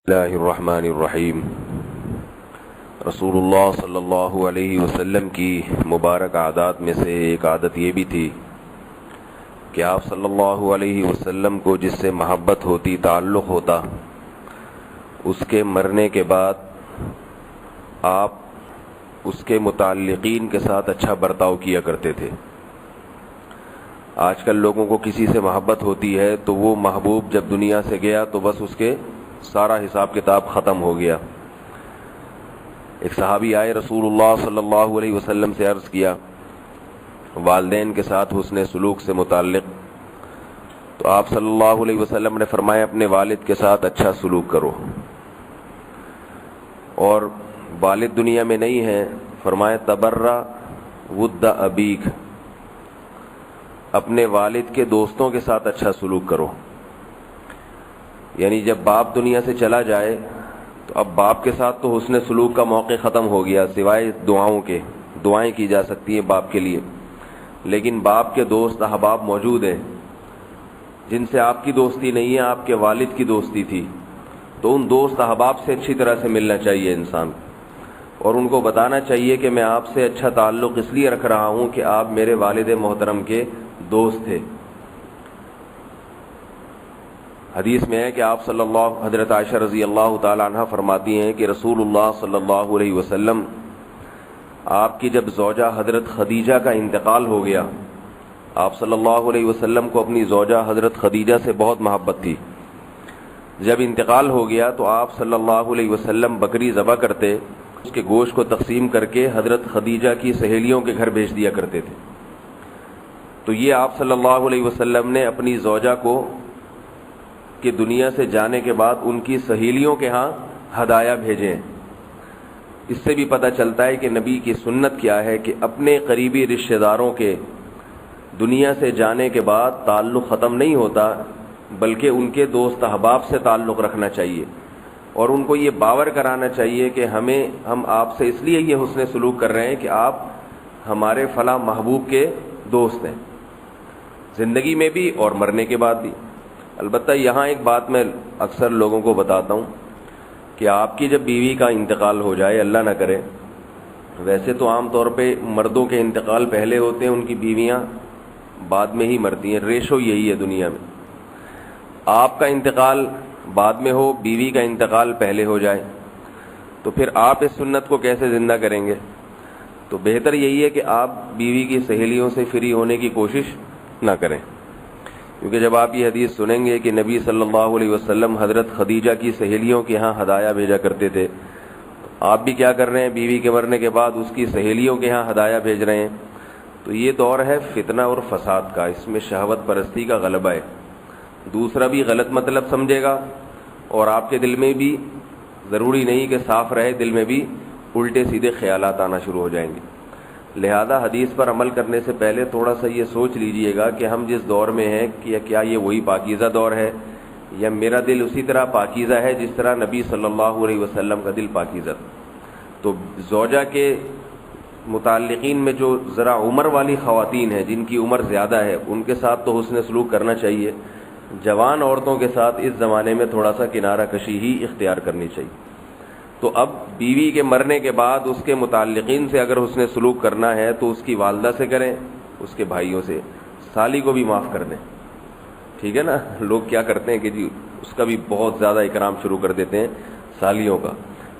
اللہ الرحمن الرحیم۔ رسول اللہ صلی اللہ علیہ وسلم کی مبارک عادات میں سے ایک عادت یہ بھی تھی کہ آپ صلی اللہ علیہ وسلم کو جس سے محبت ہوتی، تعلق ہوتا، اس کے مرنے کے بعد آپ اس کے متعلقین کے ساتھ اچھا برتاؤ کیا کرتے تھے۔ آج کل لوگوں کو کسی سے محبت ہوتی ہے تو وہ محبوب جب دنیا سے گیا تو بس اس کے سارا حساب کتاب ختم ہو گیا۔ ایک صحابی آئے، رسول اللہ صلی اللہ علیہ وسلم سے عرض کیا والدین کے ساتھ حسن سلوک سے متعلق، تو آپ صلی اللہ علیہ وسلم نے فرمایا اپنے والد کے ساتھ اچھا سلوک کرو، اور والد دنیا میں نہیں ہے، فرمایا تبرہ ود ابیک، اپنے والد کے دوستوں کے ساتھ اچھا سلوک کرو۔ یعنی جب باپ دنیا سے چلا جائے تو اب باپ کے ساتھ تو حسن سلوک کا موقع ختم ہو گیا، سوائے دعاؤں کے، دعائیں کی جا سکتی ہیں باپ کے لیے، لیکن باپ کے دوست احباب موجود ہیں جن سے آپ کی دوستی نہیں ہے، آپ کے والد کی دوستی تھی، تو ان دوست احباب سے اچھی طرح سے ملنا چاہیے انسان، اور ان کو بتانا چاہیے کہ میں آپ سے اچھا تعلق اس لیے رکھ رہا ہوں کہ آپ میرے والد محترم کے دوست تھے۔ حدیث میں ہے کہ آپ صلی اللہ، حضرت عائشہ رضی اللہ تعالی عنہ فرماتی ہیں کہ رسول اللہ صلی اللہ علیہ وسلم، آپ کی جب زوجہ حضرت خدیجہ کا انتقال ہو گیا، آپ صلی اللہ علیہ وسلم کو اپنی زوجہ حضرت خدیجہ سے بہت محبت تھی۔ جب انتقال ہو گیا تو آپ صلی اللہ علیہ وسلم بکری ذبح کرتے، اس کے گوشت کو تقسیم کر کے حضرت خدیجہ کی سہیلیوں کے گھر بھیج دیا کرتے تھے۔ تو یہ آپ صلی اللہ علیہ وسلم نے اپنی زوجہ کو کہ دنیا سے جانے کے بعد ان کی سہیلیوں کے ہاں ہدایہ بھیجیں۔ اس سے بھی پتہ چلتا ہے کہ نبی کی سنت کیا ہے کہ اپنے قریبی رشتہ داروں کے دنیا سے جانے کے بعد تعلق ختم نہیں ہوتا، بلکہ ان کے دوست احباب سے تعلق رکھنا چاہیے، اور ان کو یہ باور کرانا چاہیے کہ ہم آپ سے اس لیے یہ حسن سلوک کر رہے ہیں کہ آپ ہمارے فلاں محبوب کے دوست ہیں، زندگی میں بھی اور مرنے کے بعد بھی۔ البتہ یہاں ایک بات میں اکثر لوگوں کو بتاتا ہوں کہ آپ کی جب بیوی کا انتقال ہو جائے، اللہ نہ کرے، ویسے تو عام طور پہ مردوں کے انتقال پہلے ہوتے ہیں، ان کی بیویاں بعد میں ہی مرتی ہیں، ریشو یہی ہے دنیا میں۔ آپ کا انتقال بعد میں ہو، بیوی کا انتقال پہلے ہو جائے، تو پھر آپ اس سنت کو کیسے زندہ کریں گے؟ تو بہتر یہی ہے کہ آپ بیوی کی سہیلیوں سے فری ہونے کی کوشش نہ کریں، کیونکہ جب آپ یہ حدیث سنیں گے کہ نبی صلی اللہ علیہ وسلم حضرت خدیجہ کی سہیلیوں کے ہاں ہدایہ بھیجا کرتے تھے، آپ بھی کیا کر رہے ہیں؟ بیوی کے مرنے کے بعد اس کی سہیلیوں کے ہاں ہدایہ بھیج رہے ہیں۔ تو یہ دور ہے فتنہ اور فساد کا، اس میں شہوت پرستی کا غلبہ ہے، دوسرا بھی غلط مطلب سمجھے گا، اور آپ کے دل میں بھی ضروری نہیں کہ صاف رہے، دل میں بھی الٹے سیدھے خیالات آنا شروع ہو جائیں گے۔ لہذا حدیث پر عمل کرنے سے پہلے تھوڑا سا یہ سوچ لیجئے گا کہ ہم جس دور میں ہیں کہ کیا یہ وہی پاکیزہ دور ہے، یا میرا دل اسی طرح پاکیزہ ہے جس طرح نبی صلی اللہ علیہ وسلم کا دل پاکیزہ تھا۔ تو زوجہ کے متعلقین میں جو ذرا عمر والی خواتین ہیں، جن کی عمر زیادہ ہے، ان کے ساتھ تو حسن سلوک کرنا چاہیے۔ جوان عورتوں کے ساتھ اس زمانے میں تھوڑا سا کنارہ کشی ہی اختیار کرنی چاہیے۔ تو اب بیوی کے مرنے کے بعد اس کے متعلقین سے اگر حسن سلوک کرنا ہے تو اس کی والدہ سے کریں، اس کے بھائیوں سے، سالی کو بھی معاف کر دیں، ٹھیک ہے نا؟ لوگ کیا کرتے ہیں کہ جی اس کا بھی بہت زیادہ اکرام شروع کر دیتے ہیں، سالیوں کا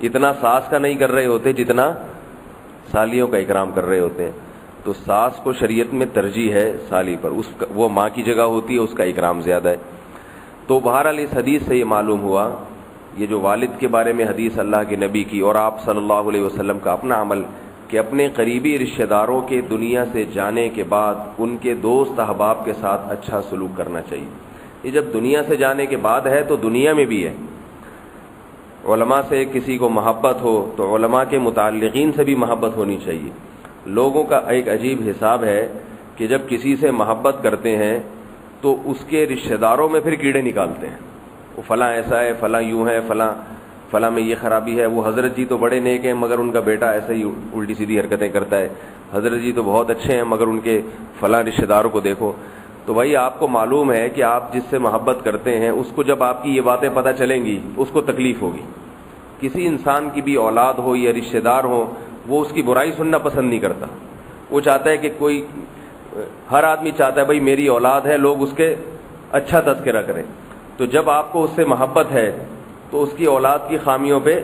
اتنا ساس کا نہیں کر رہے ہوتے جتنا سالیوں کا اکرام کر رہے ہوتے ہیں۔ تو ساس کو شریعت میں ترجیح ہے سالی پر، وہ ماں کی جگہ ہوتی ہے، اس کا اکرام زیادہ ہے۔ تو بہرحال اس حدیث سے یہ معلوم ہوا، یہ جو والد کے بارے میں حدیث اللہ کے نبی کی اور آپ صلی اللہ علیہ وسلم کا اپنا عمل کہ اپنے قریبی رشتہ داروں کے دنیا سے جانے کے بعد ان کے دوست احباب کے ساتھ اچھا سلوک کرنا چاہیے۔ یہ جب دنیا سے جانے کے بعد ہے تو دنیا میں بھی ہے۔ علماء سے کسی کو محبت ہو تو علماء کے متعلقین سے بھی محبت ہونی چاہیے۔ لوگوں کا ایک عجیب حساب ہے کہ جب کسی سے محبت کرتے ہیں تو اس کے رشتہ داروں میں پھر کیڑے نکالتے ہیں، وہ فلاں ایسا ہے، فلاں یوں ہے، فلاں میں یہ خرابی ہے، وہ حضرت جی تو بڑے نیک ہیں مگر ان کا بیٹا ایسے ہی الٹی سیدھی حرکتیں کرتا ہے، حضرت جی تو بہت اچھے ہیں مگر ان کے فلاں رشتہ داروں کو دیکھو۔ تو بھائی آپ کو معلوم ہے کہ آپ جس سے محبت کرتے ہیں اس کو جب آپ کی یہ باتیں پتہ چلیں گی اس کو تکلیف ہوگی. کسی انسان کی بھی اولاد ہو یا رشتہ دار ہو وہ اس کی برائی سننا پسند نہیں کرتا. وہ چاہتا ہے کہ کوئی، ہر آدمی چاہتا ہے بھائی میری اولاد ہے لوگ اس کے اچھا تذکرہ کریں. تو جب آپ کو اس سے محبت ہے تو اس کی اولاد کی خامیوں پہ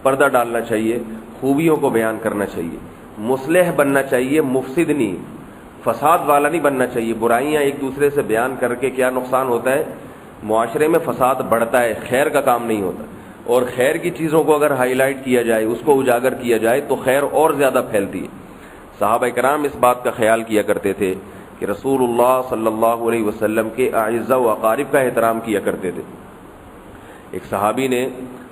پردہ ڈالنا چاہیے، خوبیوں کو بیان کرنا چاہیے، مصلح بننا چاہیے، مفسد نہیں، فساد والا نہیں بننا چاہیے. برائیاں ایک دوسرے سے بیان کر کے کیا نقصان ہوتا ہے؟ معاشرے میں فساد بڑھتا ہے، خیر کا کام نہیں ہوتا. اور خیر کی چیزوں کو اگر ہائی لائٹ کیا جائے، اس کو اجاگر کیا جائے تو خیر اور زیادہ پھیلتی ہے. صحابہ کرام اس بات کا خیال کیا کرتے تھے کہ رسول اللہ صلی اللہ علیہ وسلم کے اعزاء و اقارب کا احترام کیا کرتے تھے. ایک صحابی نے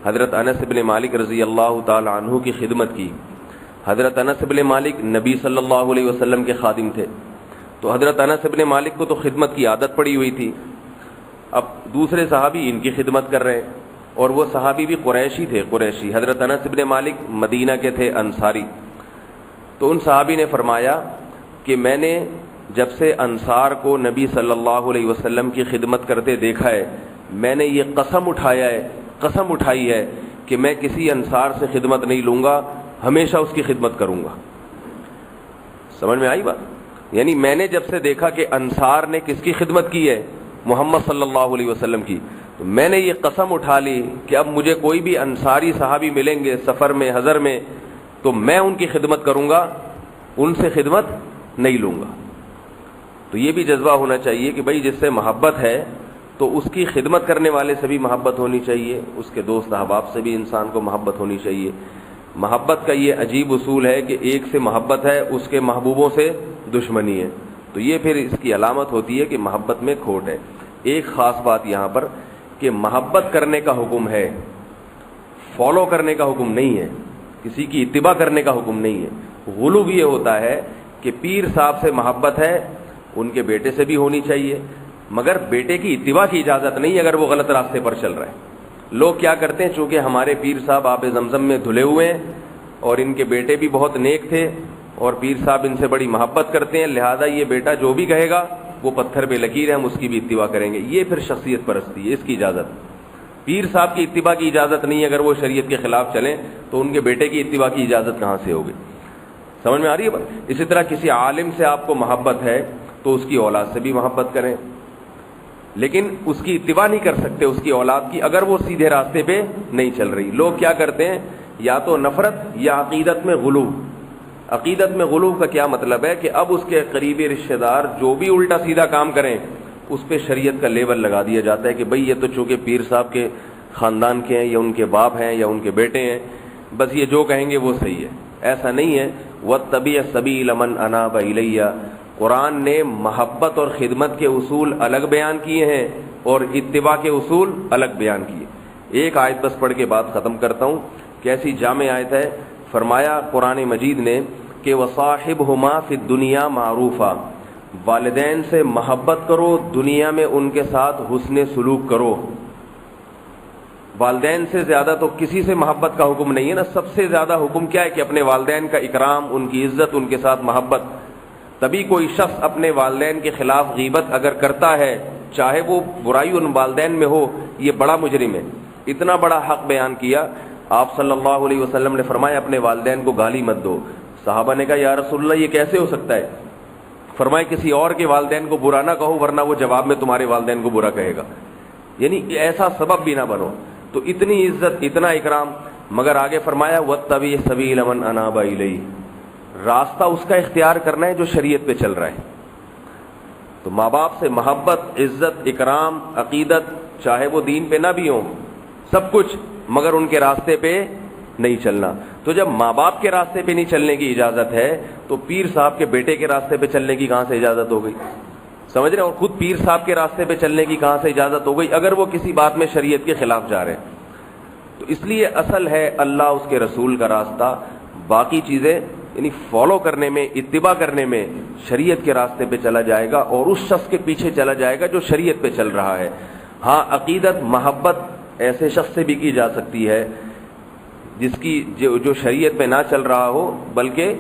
حضرت انس بن مالک رضی اللہ تعالی عنہ کی خدمت کی. حضرت انس بن مالک نبی صلی اللہ علیہ وسلم کے خادم تھے، تو حضرت انس بن مالک کو تو خدمت کی عادت پڑی ہوئی تھی. اب دوسرے صحابی ان کی خدمت کر رہے ہیں، اور وہ صحابی بھی قریشی تھے. قریشی حضرت انس بن مالک مدینہ کے تھے، انصاری. تو ان صحابی نے فرمایا کہ میں نے جب سے انصار کو نبی صلی اللہ علیہ وسلم کی خدمت کرتے دیکھا ہے، میں نے یہ قسم اٹھائی ہے کہ میں کسی انصار سے خدمت نہیں لوں گا، ہمیشہ اس کی خدمت کروں گا. سمجھ میں آئی بات؟ یعنی میں نے جب سے دیکھا کہ انصار نے کس کی خدمت کی ہے؟ محمد صلی اللہ علیہ وسلم کی. تو میں نے یہ قسم اٹھا لی کہ اب مجھے کوئی بھی انصاری صحابی ملیں گے سفر میں، حضر میں، تو میں ان کی خدمت کروں گا، ان سے خدمت نہیں لوں گا. تو یہ بھی جذبہ ہونا چاہیے کہ بھائی جس سے محبت ہے تو اس کی خدمت کرنے والے سے بھی محبت ہونی چاہیے، اس کے دوست احباب سے بھی انسان کو محبت ہونی چاہیے. محبت کا یہ عجیب اصول ہے کہ ایک سے محبت ہے، اس کے محبوبوں سے دشمنی ہے. تو یہ پھر اس کی علامت ہوتی ہے کہ محبت میں کھوٹ ہے. ایک خاص بات یہاں پر کہ محبت کرنے کا حکم ہے، فالو کرنے کا حکم نہیں ہے، کسی کی اتباع کرنے کا حکم نہیں ہے. غلو بھی یہ ہوتا ہے کہ پیر صاحب سے محبت ہے، ان کے بیٹے سے بھی ہونی چاہیے، مگر بیٹے کی اتباع کی اجازت نہیں اگر وہ غلط راستے پر چل رہا ہے. لوگ کیا کرتے ہیں، چونکہ ہمارے پیر صاحب آب زمزم میں دھلے ہوئے ہیں اور ان کے بیٹے بھی بہت نیک تھے اور پیر صاحب ان سے بڑی محبت کرتے ہیں، لہذا یہ بیٹا جو بھی کہے گا وہ پتھر پہ لکیر ہے، ہم اس کی بھی اتباع کریں گے. یہ پھر شخصیت پرستی ہے، اس کی اجازت. پیر صاحب کی اتباع کی اجازت نہیں ہے، اگر وہ شریعت کے خلاف چلیں تو ان کے بیٹے کی اتباع کی اجازت کہاں سے ہوگی؟ سمجھ میں آ رہی ہے بات؟ اسی طرح کسی عالم سے آپ کو محبت ہے تو اس کی اولاد سے بھی محبت کریں، لیکن اس کی اتباع نہیں کر سکتے اس کی اولاد کی اگر وہ سیدھے راستے پہ نہیں چل رہی. لوگ کیا کرتے ہیں، یا تو نفرت یا عقیدت میں غلو. عقیدت میں غلو کا کیا مطلب ہے کہ اب اس کے قریبی رشتہ دار جو بھی الٹا سیدھا کام کریں اس پہ شریعت کا لیبل لگا دیا جاتا ہے کہ بھئی یہ تو چونکہ پیر صاحب کے خاندان کے ہیں یا ان کے باپ ہیں یا ان کے بیٹے ہیں، بس یہ جو کہیں گے وہ صحیح ہے. ایسا نہیں ہے. وَاتَّبِعْ سَبِيلَ مَنْ أَنَابَ إِلَيَّ، قرآن نے محبت اور خدمت کے اصول الگ بیان کیے ہیں اور اتباع کے اصول الگ بیان کیے. ایک آیت بس پڑھ کے بات ختم کرتا ہوں. کیسی جامع آیت ہے. فرمایا قرآن مجید نے کہ وَصَاحِبْهُمَا فِي الدُّنْيَا مَعْرُوفًا، والدین سے محبت کرو، دنیا میں ان کے ساتھ حسن سلوک کرو. والدین سے زیادہ تو کسی سے محبت کا حکم نہیں ہے نا. سب سے زیادہ حکم کیا ہے کہ اپنے والدین کا اکرام، ان کی عزت، ان کے ساتھ محبت. تبھی کوئی شخص اپنے والدین کے خلاف غیبت اگر کرتا ہے، چاہے وہ برائی ان والدین میں ہو، یہ بڑا مجرم ہے. اتنا بڑا حق بیان کیا. آپ صلی اللہ علیہ وسلم نے فرمایا اپنے والدین کو گالی مت دو. صحابہ نے کہا یا رسول اللہ یہ کیسے ہو سکتا ہے؟ فرمایا کسی اور کے والدین کو برا نہ کہو ورنہ وہ جواب میں تمہارے والدین کو برا کہے گا. یعنی ایسا سبب بھی نہ بنو. تو اتنی عزت، اتنا اکرام. مگر آگے فرمایا وَاتَّبِعْ سَبِيلَ مَنْ أَنَابَ إِلَيْهِ، راستہ اس کا اختیار کرنا ہے جو شریعت پہ چل رہا ہے. تو ماں باپ سے محبت، عزت، اکرام، عقیدت، چاہے وہ دین پہ نہ بھی ہوں، سب کچھ، مگر ان کے راستے پہ نہیں چلنا. تو جب ماں باپ کے راستے پہ نہیں چلنے کی اجازت ہے تو پیر صاحب کے بیٹے کے راستے پہ چلنے کی کہاں سے اجازت ہو گئی؟ سمجھ رہے ہیں؟ اور خود پیر صاحب کے راستے پہ چلنے کی کہاں سے اجازت ہو گئی اگر وہ کسی بات میں شریعت کے خلاف جا رہے ہیں؟ تو اس لیے اصل ہے اللہ، اس کے رسول کا راستہ. باقی چیزیں یعنی فالو کرنے میں، اتباع کرنے میں شریعت کے راستے پہ چلا جائے گا اور اس شخص کے پیچھے چلا جائے گا جو شریعت پہ چل رہا ہے. ہاں عقیدت، محبت ایسے شخص سے بھی کی جا سکتی ہے جس کی جو شریعت پہ نہ چل رہا ہو بلکہ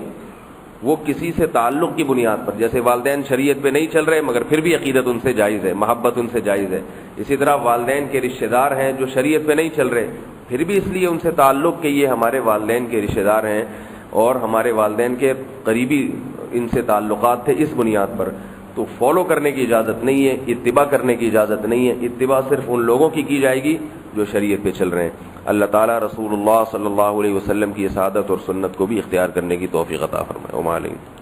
وہ کسی سے تعلق کی بنیاد پر، جیسے والدین شریعت پہ نہیں چل رہے مگر پھر بھی عقیدت ان سے جائز ہے، محبت ان سے جائز ہے، اسی طرح والدین کے رشتہ دار ہیں جو شریعت پہ نہیں چل رہے پھر بھی اس لیے ان سے تعلق کہ یہ ہمارے والدین کے رشتہ دار ہیں اور ہمارے والدین کے قریبی ان سے تعلقات تھے، اس بنیاد پر تو فالو کرنے کی اجازت نہیں ہے، اتباع کرنے کی اجازت نہیں ہے، اتباع صرف ان لوگوں کی جائے گی جو شریعت پہ چل رہے ہیں۔ اللہ تعالیٰ رسول اللہ صلی اللہ علیہ وسلم کی سعادت اور سنت کو بھی اختیار کرنے کی توفیق عطا فرمائے۔ وما علینا۔